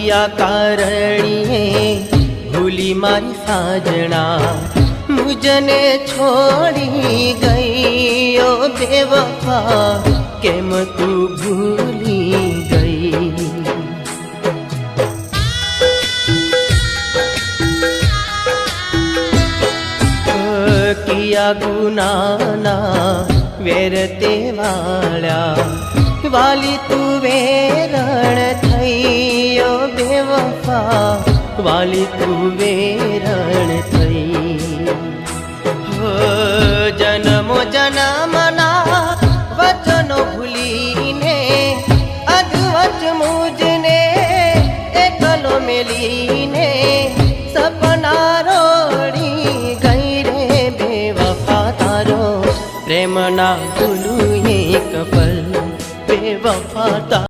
किया कारणिए भूली मारी साजना मुझने छोड़ी गई ओ बेवफा केम तू भूली गई। किया गुनाना वेरते वाल्या वाली तू वेरण थईयो बेवफा वाली तू वेरण थई। हो जन्मो जन्मना वचनो भूलीने अधवच मुझने एकलो मेलीने सपना रोड़ी गई रे बेवफा तारो प्रेम ना भूलू एक पल बेवफा।